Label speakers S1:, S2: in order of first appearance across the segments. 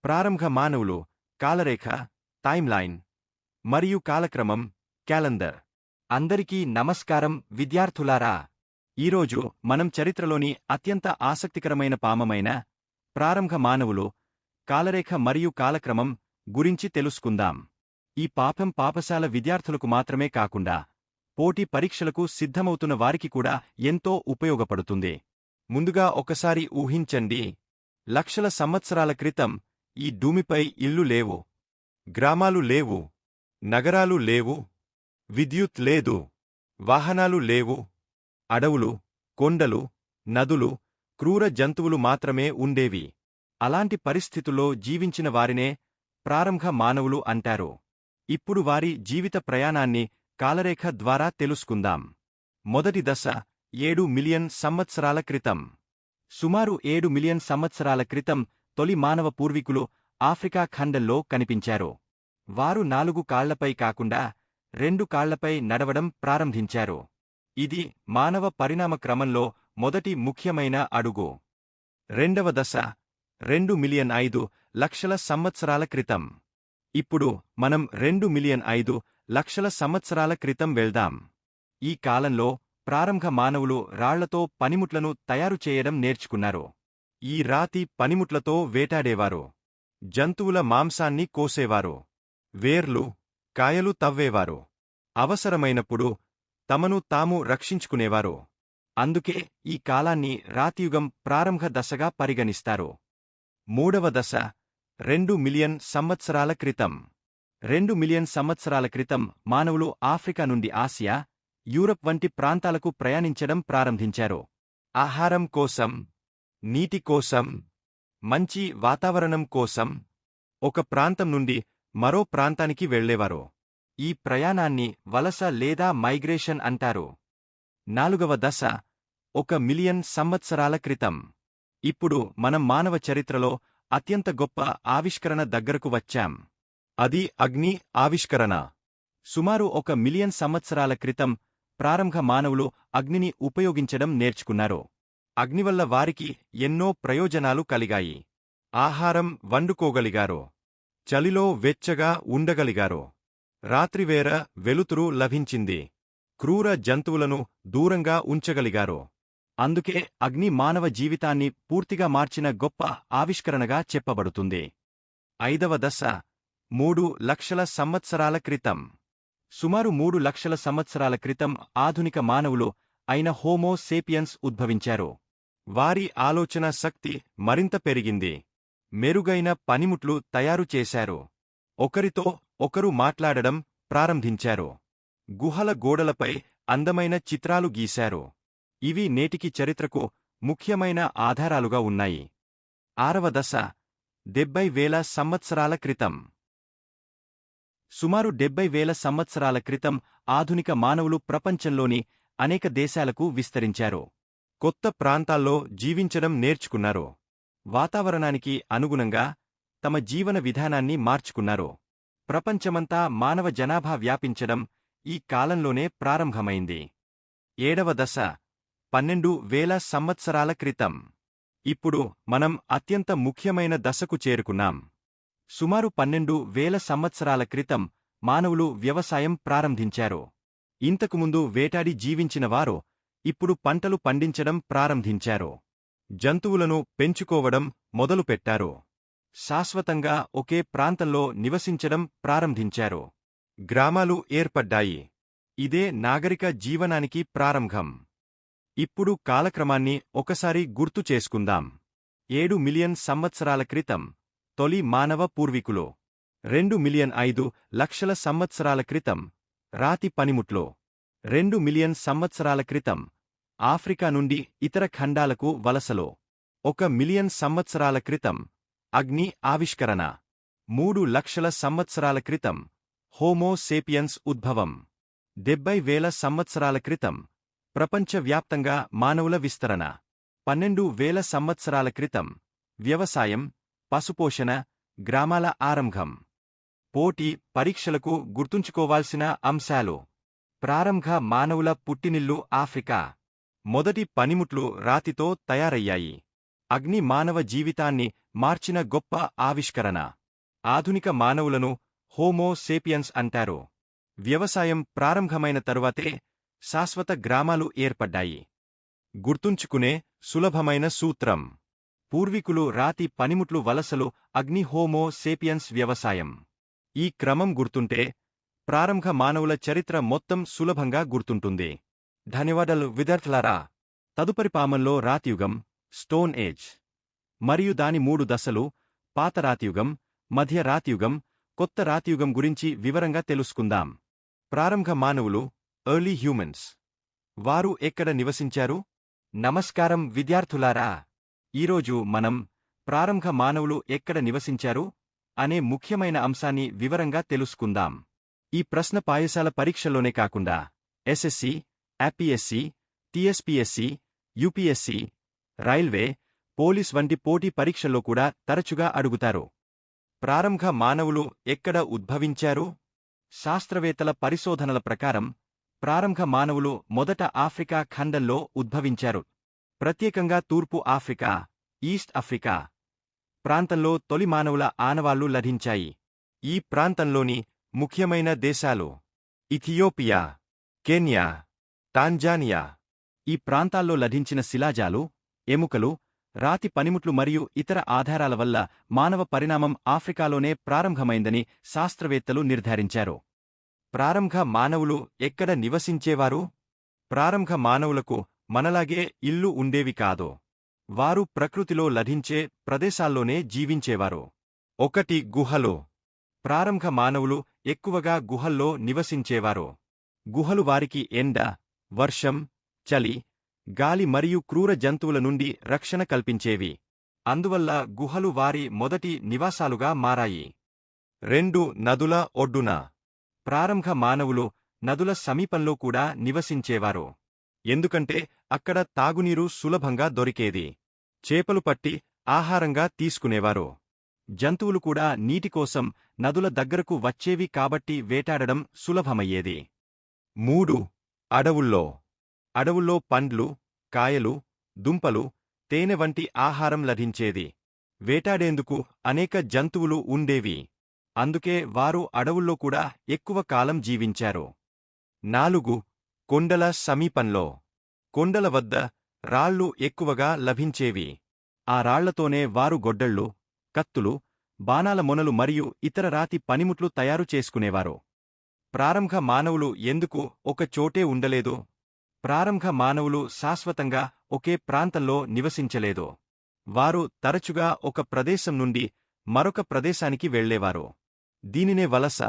S1: ప్రారంభ మానవులు కాలరేఖ, టైమ్లైన్ మరియు కాలక్రమం క్యాలెండర్.
S2: అందరికీ నమస్కారం విద్యార్థులారా.
S1: ఈరోజు మనం చరిత్రలోని అత్యంత ఆసక్తికరమైన పామమైన ప్రారంభ మానవులు కాలరేఖ మరియు కాలక్రమం గురించి తెలుసుకుందాం. ఈ పాఠం పాఠశాల విద్యార్థులకు మాత్రమే కాకుండా పోటీ పరీక్షలకు సిద్ధమవుతున్న వారికి కూడా ఎంతో ఉపయోగపడుతుంది. ముందుగా ఒకసారి ఊహించండి, లక్షల సంవత్సరాల క్రితం ఈ భూమిపై ఇళ్ళు లేవు, గ్రామాలు లేవు, నగరాలు లేవు, విద్యుత్ లేదు, వాహనాలు లేవు. అడవులు, కొండలు, నదులు, క్రూర జంతువులు మాత్రమే ఉండేవి. అలాంటి పరిస్థితుల్లో జీవించిన వారినే ప్రారంభ మానవులు అంటారు. ఇప్పుడు వారి జీవిత ప్రయాణాన్ని కాలరేఖ ద్వారా తెలుసుకుందాం. మొదటి దశ 7 మిలియన్ సంవత్సరాల క్రితం. సుమారు 7 మిలియన్ సంవత్సరాల క్రితం తొలి మానవ పూర్వీకులు ఆఫ్రికా ఖండంలో కనిపించారు. వారు 4 కాళ్లపై కాకుండా 2 కాళ్లపై నడవడం ప్రారంభించారు. ఇది మానవ పరిణామ క్రమంలో మొదటి ముఖ్యమైన అడుగు. రెండవ దశ 2 మిలియన్ 5 లక్షల సంవత్సరాల క్రితం. ఇప్పుడు మనం 2 మిలియన్ 5 లక్షల సంవత్సరాల క్రితం వెళ్దాం. ఈ కాలంలో ప్రారంభ మానవులు రాళ్లతో పనిముట్లను తయారు చేయడం నేర్చుకున్నారు. ఈ రాతి పనిముట్లతో వేటాడేవారు, జంతువుల మాంసాన్ని కోసేవారు, వేర్లు, కాయలు తవ్వేవారు, అవసరమైనప్పుడు తమను తాము రక్షించుకునేవారు. అందుకే ఈ కాలాన్ని రాతియుగం ప్రారంభ దశగా పరిగణిస్తారు. మూడవ దశ 2 మిలియన్ సంవత్సరాల క్రితం. 2 మిలియన్ సంవత్సరాల క్రితం మానవులు ఆఫ్రికా నుండి ఆసియా, యూరప్ వంటి ప్రాంతాలకు ప్రయాణించడం ప్రారంభించారు. ఆహారం కోసం, నీటి కోసం, మంచి వాతావరణం కోసం ఒక ప్రాంతం నుండి మరో ప్రాంతానికి వెళ్లేవారు. ఈ ప్రయాణాన్ని వలస లేదా మైగ్రేషన్ అంటారు. నాలుగవ దశ 1 మిలియన్ సంవత్సరాల క్రితం. ఇప్పుడు మనం మానవ చరిత్రలో అత్యంత గొప్ప ఆవిష్కరణ దగ్గరకు వచ్చాం. అది అగ్ని ఆవిష్కరణ. సుమారు 1 మిలియన్ సంవత్సరాల క్రితం ప్రారంభ మానవులు అగ్నిని ఉపయోగించడం నేర్చుకున్నారు. అగ్నివల్ల వారికి ఎన్నో ప్రయోజనాలు కలిగాయి. ఆహారం వండుకోగలిగారు, చలిలో వెచ్చగా ఉండగలిగారు, రాత్రివేళ వెలుతురు లభించింది, క్రూర జంతువులను దూరంగా ఉంచగలిగారు. అందుకే అగ్ని మానవ జీవితాన్ని పూర్తిగా మార్చిన గొప్ప ఆవిష్కరణగా చెప్పబడుతుంది. ఐదవ దశ 3 లక్షల సంవత్సరాల క్రితం. సుమారు 3 లక్షల సంవత్సరాల క్రితం ఆధునిక మానవులు అయిన హోమో సేపియన్స్ ఉద్భవించారు. వారి ఆలోచన శక్తి మరింత పెరిగింది. మెరుగైన పనిముట్లు తయారు చేశారు. ఒకరితో ఒకరు మాట్లాడడం ప్రారంభించారు. గుహల గోడలపై అందమైన చిత్రాలు గీశారు. ఇవి నేటికి చరిత్రకు ముఖ్యమైన ఆధారాలుగా ఉన్నాయి. ఆరవ దశ 70,000 సంవత్సరాల క్రితం. సుమారు 70,000 సంవత్సరాల క్రితం ఆధునిక మానవులు ప్రపంచంలోని అనేక దేశాలకు విస్తరించారు. కొత్త ప్రాంతాల్లో జీవించడం నేర్చుకున్నారు. వాతావరణానికి అనుగుణంగా తమ జీవన విధానాన్ని మార్చుకున్నారు. ప్రపంచమంతా మానవ జనాభా వ్యాపించడం ఈ కాలంలోనే ప్రారంభమైంది. ఏడవ దశ 12,000 సంవత్సరాల క్రితం. ఇప్పుడు మనం అత్యంత ముఖ్యమైన దశకు చేరుకున్నాం. సుమారు 12,000 సంవత్సరాల క్రితం మానవులు వ్యవసాయం ప్రారంభించారు. ఇంతకుముందు వేటాడి జీవించిన వారు ఇప్పుడు పంటలు పండించడం ప్రారంభించారు. జంతువులను పెంచుకోవడం మొదలుపెట్టారు. శాశ్వతంగా ఒకే ప్రాంతంలో నివసించడం ప్రారంభించారు. గ్రామాలు ఏర్పడ్డాయి. ఇదే నాగరిక జీవనానికి ప్రారంభం. ఇప్పుడు కాలక్రమాన్ని ఒకసారి గుర్తు చేసుకుందాం. 7 మిలియన్ సంవత్సరాల క్రితం తొలి మానవ పూర్వీకులు. 2 మిలియన్ 5 లక్షల సంవత్సరాల క్రితం రాతి పనిముట్లు. 2 మిలియన్ సంవత్సరాల క్రితం ఆఫ్రికా నుండి ఇతర ఖండాలకు వలసలు. 1 మిలియన్ సంవత్సరాల క్రితం అగ్ని ఆవిష్కరణ. 3 లక్షల సంవత్సరాల క్రితం హోమో సేపియన్స్ ఉద్భవం. 70,000 సంవత్సరాల క్రితం ప్రపంచవ్యాప్తంగా మానవుల విస్తరణ. 12,000 సంవత్సరాల క్రితం వ్యవసాయం, పశుపోషణ, గ్రామాల ఆరంభం. పోటీ పరీక్షలకు గుర్తుంచుకోవాల్సిన అంశాలు. ప్రారంభ మానవుల పుట్టినిల్లు ఆఫ్రికా. మొదటి పనిముట్లు రాతితో తయారయ్యాయి. అగ్ని మానవ జీవితాన్ని మార్చిన గొప్ప ఆవిష్కరణ. ఆధునిక మానవులను హోమో సేపియన్స్ అంటారు. వ్యవసాయం ప్రారంభమైన తరువాతే శాశ్వత గ్రామాలు ఏర్పడ్డాయి. గుర్తుంచుకునే సులభమైన సూత్రం: పూర్వీకులు రాతి పనిముట్లు వలసలు అగ్ని హోమో సేపియన్స్ వ్యవసాయం. ఈ క్రమం గుర్తుంటే ప్రారంభ మానవుల చరిత్ర మొత్తం సులభంగా గుర్తుంటుంది. ధన్యవాదాలు విద్యార్థులారా. తదుపరి పామంలో రాతియుగం, స్టోన్ ఏజ్ మరియు దాని 3 దశలు, పాత రాతియుగం, మధ్య రాతియుగం, కొత్త రాతియుగం గురించి వివరంగా తెలుసుకుందాం. ప్రారంభ మానవులు, ఎర్లీ హ్యూమన్స్. వారు ఎక్కడ నివసించారు?
S2: నమస్కారం విద్యార్థులారా. ఈరోజు మనం ప్రారంభ మానవులు ఎక్కడ నివసించారు అనే ముఖ్యమైన అంశాన్ని వివరంగా తెలుసుకుందాం.
S1: ఈ ప్రశ్న పాఠశాల పరీక్షల్లోనే కాకుండా SSC, APSC, TSPSC, UPSC, railway, police వంటి పోటీ పరీక్షల్లో కూడా తరచుగా అడుగుతారు. ప్రారంభ మానవులు ఎక్కడ ఉద్భవించారు?
S2: శాస్త్రవేత్తల పరిశోధనల ప్రకారం ప్రారంభ మానవులు మొదట ఆఫ్రికా ఖండంలో ఉద్భవించారు. ప్రత్యేకంగా తూర్పు ఆఫ్రికా, ఈస్ట్ ఆఫ్రికా ప్రాంతంలో తొలి మానవుల ఆనవాళ్లు లభించాయి.
S1: ఈ ప్రాంతంలోని ముఖ్యమైన దేశాలు ఇథియోపియా, కెన్యా, టాంజానియా.
S2: ఈ ప్రాంతాల్లో లభించిన శిలాజాలు, ఎముకలు, రాతి పనిముట్లు మరియు ఇతర ఆధారాల వల్ల మానవ పరిణామం ఆఫ్రికాలోనే ప్రారంభమైందని శాస్త్రవేత్తలు నిర్ధారించారు.
S1: ప్రారంభ మానవులు ఎక్కడ నివసించేవారు? ప్రారంభ మానవులకు మనలాగే ఇల్లు ఉండేవి కాదు. వారు ప్రకృతిలో లభించే ప్రదేశాల్లోనే జీవించేవారు. 1 గుహలు.
S2: ప్రారంభ మానవులు ఎక్కువగా గుహల్లో నివసించేవారు.
S1: గుహలు వారికి ఎండ, వర్షం, చలి, గాలి మరియు క్రూర జంతువుల నుండి రక్షణ కల్పించేవి.
S2: అందువల్ల గుహలు వారి మొదటి నివాసాలుగా మారాయి.
S1: 2 నదుల ఒడ్డున.
S2: ప్రారంభ మానవులు నదుల సమీపంలో కూడా నివసించేవారు.
S1: ఎందుకంటే అక్కడ తాగునీరు సులభంగా దొరికేది. చేపలు పట్టి ఆహారంగా తీసుకునేవారు.
S2: జంతువులు కూడా నీటి కోసం నదుల దగ్గరకు వచ్చేవి కాబట్టి వేటాడడం సులభమయ్యేది.
S1: 3 అడవుల్లో. అడవుల్లో పండ్లు, కాయలు, దుంపలు, తేనె వంటి ఆహారం లభించేది. వేటాడేందుకు అనేక జంతువులు ఉండేవి.
S2: అందుకే వారు అడవుల్లో కూడా ఎక్కువ కాలం జీవించారు.
S1: 4 కొండల సమీపంలో. కొండల వద్ద రాళ్ళు ఎక్కువగా లభించేవి.
S2: ఆ రాళ్లతోనే వారు గొడ్డళ్ళు, కత్తులు, బాణాల మొనలు మరియు ఇతర రాతి పనిముట్లు తయారు చేసుకునేవారు.
S1: ప్రారంభ మానవులు ఎందుకు ఒక చోటే ఉండలేదు?
S2: ప్రారంభ మానవులు శాశ్వతంగా ఒకే ప్రాంతంలో నివసించలేదు.
S1: వారు తరచుగా ఒక ప్రదేశం నుండి మరొక ప్రదేశానికి వెళ్లేవారు. దీనినే వలస,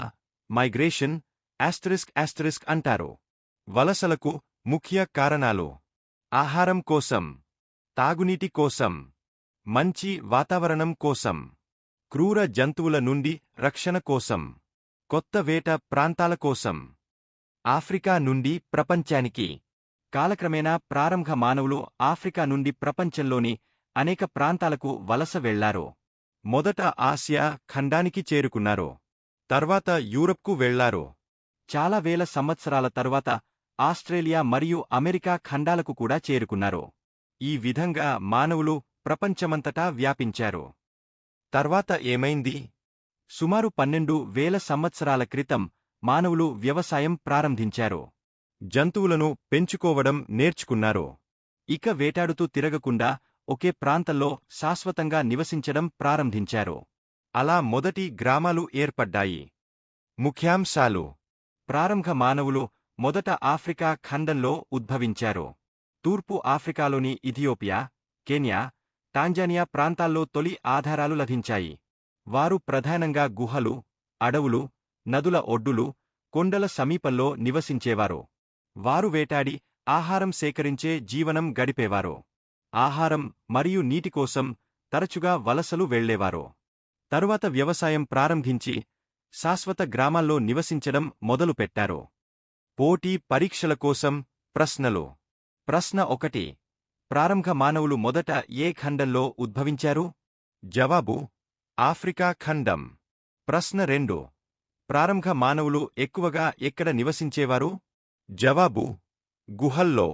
S1: మైగ్రేషన్, *** అంటారు. వలసలకు ముఖ్య కారణాలు: ఆహారం కోసం, తాగునీటి కోసం, మంచి వాతావరణం కోసం, క్రూర జంతువుల నుండి రక్షణ కోసం, కొత్త వేట ప్రాంతాల కోసం. ఆఫ్రికా నుండి ప్రపంచానికి.
S2: కాలక్రమేణా ప్రారంభ మానవులు ఆఫ్రికా నుండి ప్రపంచంలోని అనేక ప్రాంతాలకు వలస వెళ్లారు.
S1: మొదట ఆసియా ఖండానికి చేరుకున్నారు. తర్వాత యూరప్కు వెళ్లారు.
S2: చాలా వేల సంవత్సరాల తరువాత ఆస్ట్రేలియా మరియు అమెరికా ఖండాలకు కూడా చేరుకున్నారు.
S1: ఈ విధంగా మానవులు ప్రపంచమంతటా వ్యాపించారు. తర్వాత ఏమైంది?
S2: సుమారు 12,000 సంవత్సరాల క్రితం మానవులు వ్యవసాయం ప్రారంభించారు.
S1: జంతువులను పెంచుకోవడం నేర్చుకున్నారు.
S2: ఇక వేటాడుతూ తిరగకుండా ఒకే ప్రాంతంలో శాశ్వతంగా నివసించడం ప్రారంభించారు.
S1: అలా మొదటి గ్రామాలు ఏర్పడ్డాయి. ముఖ్యాంశాలు:
S2: ప్రారంభ మానవులు మొదట ఆఫ్రికా ఖండంలో ఉద్భవించారు. తూర్పు ఆఫ్రికాలోని ఇథియోపియా, కెన్యా, టాంజానియా ప్రాంతాల్లో తొలి ఆధారాలు లభించాయి. వారు ప్రధానంగా గుహలు, అడవులు, నదుల ఒడ్డులు, కొండల సమీపంలో నివసించేవారు. వారు వేటాడి ఆహారం సేకరించే జీవనం గడిపేవారు. ఆహారం మరియు నీటి కోసం తరచుగా వలసలు వెళ్లేవారు. తరువాత వ్యవసాయం ప్రారంభించి శాశ్వత గ్రామాల్లో నివసించడం మొదలుపెట్టారు.
S1: పోటీ పరీక్షల కోసం ప్రశ్నలు.
S2: ప్రశ్న 1. ప్రారంభ మానవులు మొదట ఏ ఖండంలో ఉద్భవించారు?
S1: జవాబు: ఆఫ్రికా ఖండం. ప్రశ్న 2. ప్రారంభ మానవులు ఎక్కువగా ఎక్కడ నివసించేవారు? జవాబు: గుహల్లో.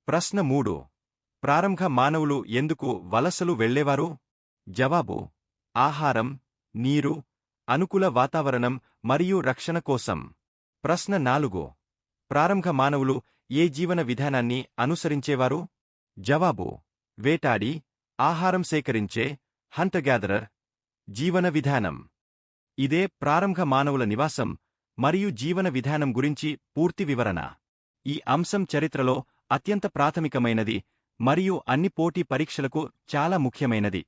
S2: ప్రశ్న 3.
S1: ప్రారంభ మానవులు ఎందుకు వలసలు వెళ్ళేవారు? జవాబు: ఆహారం, నీరు, అనుకూల వాతావరణం మరియు రక్షణ కోసం. ప్రశ్న 4. ప్రారంభ మానవులు ఏ జీవన విధానాన్ని అనుసరించేవారు? జవాబు: వేటాడి, ఆహారం సేకరించే హంటర్-గ్యాదరర్ జీవన విధానం. ఇదే ప్రారంభ మానవుల నివాసం మరియు జీవన విధానం గురించి పూర్తి వివరణ. ఈ అంశం చరిత్రలో అత్యంత ప్రాథమికమైనది మరియు అన్ని పోటీ పరీక్షలకు చాలా ముఖ్యమైనది.